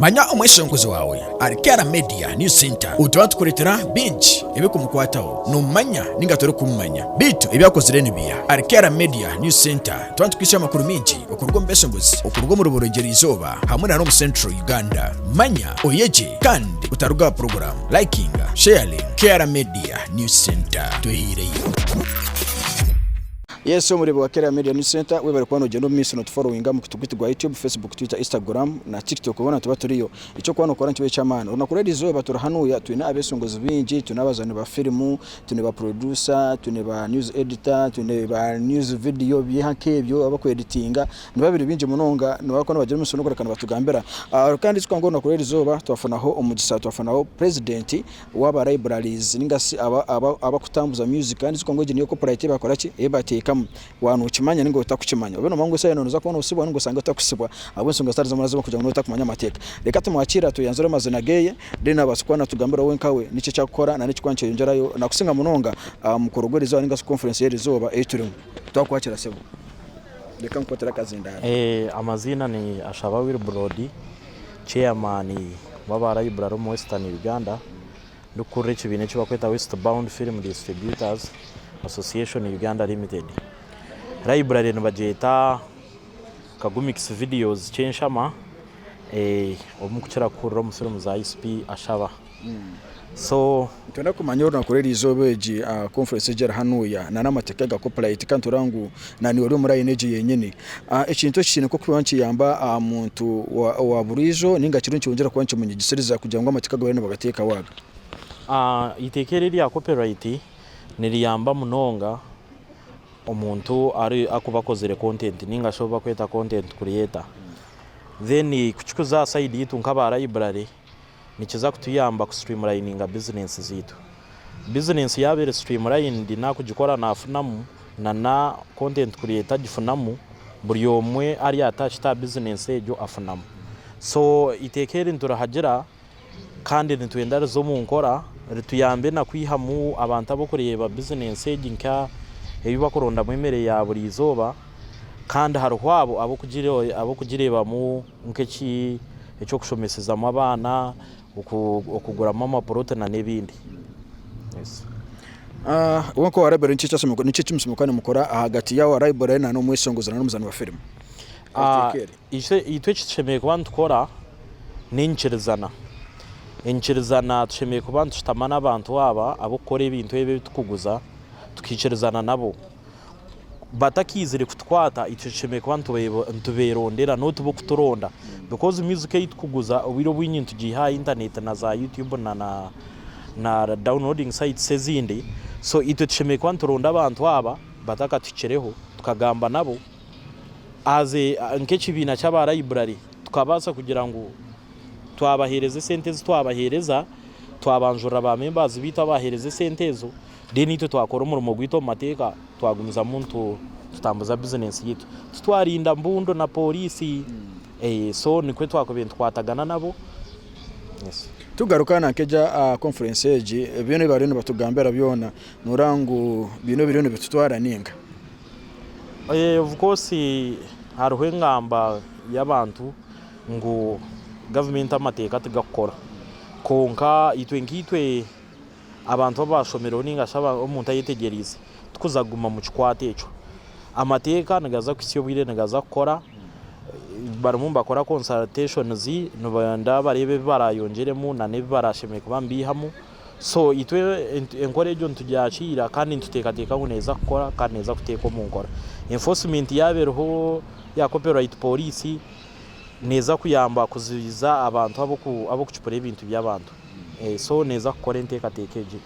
manya umwesongozi wawe Arikera Media News Center utwatukuretera binji ebikumukwataho numanya ningatore kumanya bitu ebyakozire nibiya Arikera Media News Center twantukisha makuru minji okurwo mbesongozi okurwo mu ruborengeri izoba hamwe na no Central Uganda manya oyeje kandi utaruga program liking sharing Kera Media News Center tuhireyo. Yes, so murebo wa Kera Media News Center webare kwano gendo miss not following mu kutugwiti gwa YouTube, Facebook, Twitter, Instagram na TikTok ubona tuba turiyo ico kwano kora ntiwe cyamana unakuredi zo baturahanuya twina abesongozi binji tunabazana ba filmu tune ba producer tune ba news editor tune ba news video bihakebyo abako editinga nibabiri binji munonga nibako n'abagire musono korekana batugambera kandi twango nakuredi zo twafanaho umugisa twafanaho president waba Libraries ningasi abakutambuza music kandi twango je niyo copyright bakora ki ebateka wanu ukimanya ningo utakukimanya ubeno mangu se none zakubona usibwa ningo sanga utakusibwa abonso ngo stars zamaze kugira ngo utakumanya amateka reka tumwakira tuyanzore mazina geye dena basukwana tugambira wenkawe nice cyakora na nice kwancyo yongerayo nakusinga munonga mukorogorizo ninga conference yeri zoba eturimo twakwakira sebo reka mkotera kazindara amazina ni Ashaba Libraly chairman waba Libraly mu Western Uganda ndukure kibine cyo bakweta Westbound Film Distributors Association Uganda Limited. Libraly nabajeta Kagumix videos chenshama omukira kurro musoro za ISP Ashaba. So tuna kumanyoro nakorera izobeji conference jera hanuya na namateka ga copyright kanturangu na ni uri muri energy yenyene ikintu kishine ko kwanci yamba muntu wa burizo ninga kirunci cyongera kwanci munye giseriza kugira ngo amateka ga bene bagateka waga itekereri ya copyright niriyamba munonga omuntu ari akubakozere content ninga shoba kweta content creator then kuchikuza side yitu nkaba Libraly nikiza kutuyamba ku streamlining business zitu business yabere streamline na kujikora na afunamu na content creator gifunamu buri omwe ari attached ta business ejo afunamu so itekere nturahagera kandi nitwendara zo mu nkora rituyambe na kwihamu abantu abo kureba business ejinka ebibakoronda mwemere ya buri izoba kandi haruhwabo abo kugireba mu nkeki eco kushomeseza mu abana okugura mama protein na nebindi. Yes. Wonko wa Libraly nchicha semoko nichi chimsimukane mukora hagati yawo Libraly na no mwesongozana n'umuzani wa film. Itwe chimeye kubantu kora ninchirizana tushemeye kubantu tutamana abantu waba abo kora ibintu ebe tukuguza tukicerezana nabo batakizire kutwata itushemeye kubantu ntuberondera no tubo kuturonda because music yitukuguza obiro bwinyi tugiha internet na za YouTube na downloading sites sezindi so itushemeye kubantu ronda abantu waba bataka tucereho tukagamba nabo aze nk'ekibina cy'aba Libraly tukabasa kugira ngo twabahereze sentezo twabahereza twabanjura ba members bita bahereze sentezo denito twakora umurimo gwito mateka twagumiza muntu tutambuza business yitu twarinda mbundo na polisi so nikwe twakobye twatagana nabo. Yes. Tugarukana keja conference eji bino barino batugambera byona nurangu bino bitutwara ninga of course haruhe ngamba y'abantu ngo government amateka tugakora konka itwe abantu babashomero ninga shaba omuntu ayetegerize tukuzaguma mu kikwate eco amateka nagaza kwisiyo bwire nagaza gukora barumumba akora consultations nubanda barebe barayongeremo na ne barashemeye kubambihamu so itwe encourage ntujyacira kandi ntutekateka neza gukora kandi neza kuteka mu nkora enforcement yabereho ya copyright police neza kuyamba kuziza abantu abo kucipora ibintu by'abantu so neza gukora intekatekeje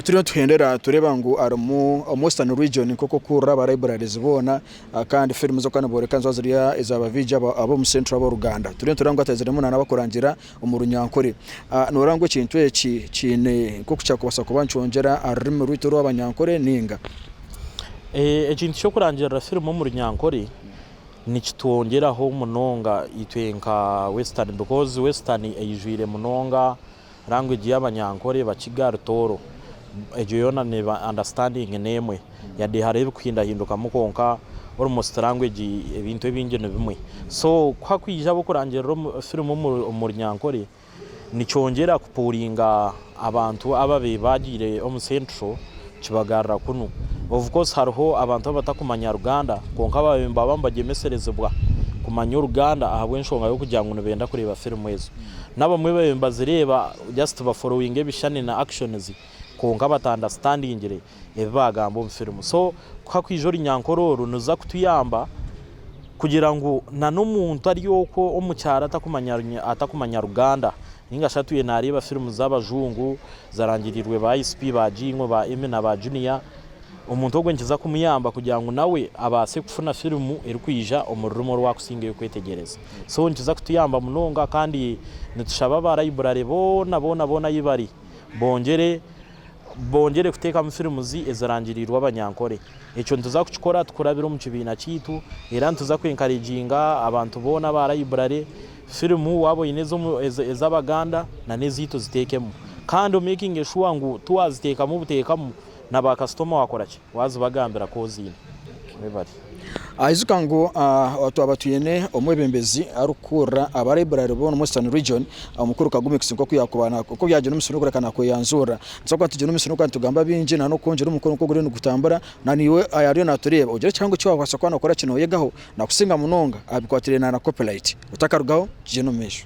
turiyo tuhendera tureba ngo armu Western region koko kura ba Libraly zibona kandi film zo kana bore kanzo ziriya izaba vija abo mu Central abo Uganda turiyo turangwa ataziremo na bakorangira umurunyankore norango kintu eki kine koko cyakubasa kubanchongera arimo rwito rw'abanyankore ninga ekintu cyo kurangira film mu runyankore nikitwongeraho munonga itwenka Western because Western eyijwire munonga language y'abanyankore bakigara toro ejo yona ne understanding nemwe yade harebe kwinda hinduka mukonka almost language ebintu ebingi bimwe so kwa kwija bo kurangira film mu Nyankore nicyongera kupuringa abantu ababe bagire omusentro kibagarra kuno of course hariho abantu batakumanya Uganda konka babemba bambagemeserezebwa kumanya Uganda ahabwe nshonga yo kugira ngo benda kureba film ezo nabamwe babemba zireba just ba following ebishane na actions konka batandastanding ngire ebagambo mu film so kwa kwijori Nyankororo nuza kutuyamba kugira ngo na n'umuntu ari yoko omucyara atakumanya Uganda ninga shatuye nareba film z'abajungu zarangirirwe ba ISP ba Jingo ba M na ba Junior umuntu ogwe nkiza kumuyamba kugira ngo nawe abase kufuna film eri kwija omurrumo rwakusinga yo kwetegereza so nkiza kutuyamba munonga kandi nitushaba ba Libraly bona yibari bongere kuteka mu film ezarangirirwa abanyankore icyo ntuza kuchikora tukurabira mu kibina kitu era ntuza kwencouraginga abantu bona ba Libraly film wabo inezo ezabaganda na nezito zitekemo kandi making sure ngo tuwaziteka mu butekamo na ba customer wakoraki wazibagambira kozine bebari aizuka ngo watu abatuyene omwebembezi arukura aba Libraly bono Western region umukuru Kagumix ngo kuyakubana kuko byaje n'umusoro kurekana ko yanzura nsoko tuje n'umusoro kandi tugamba binje na no konje n'umukuru ko gure n'ugutambara na niwe ayariyo natureba ugere cyangwa cyo wakasa kwana kora kino yegaho nakusinga munonga abikwatire na copyright utakarugaho je no mesho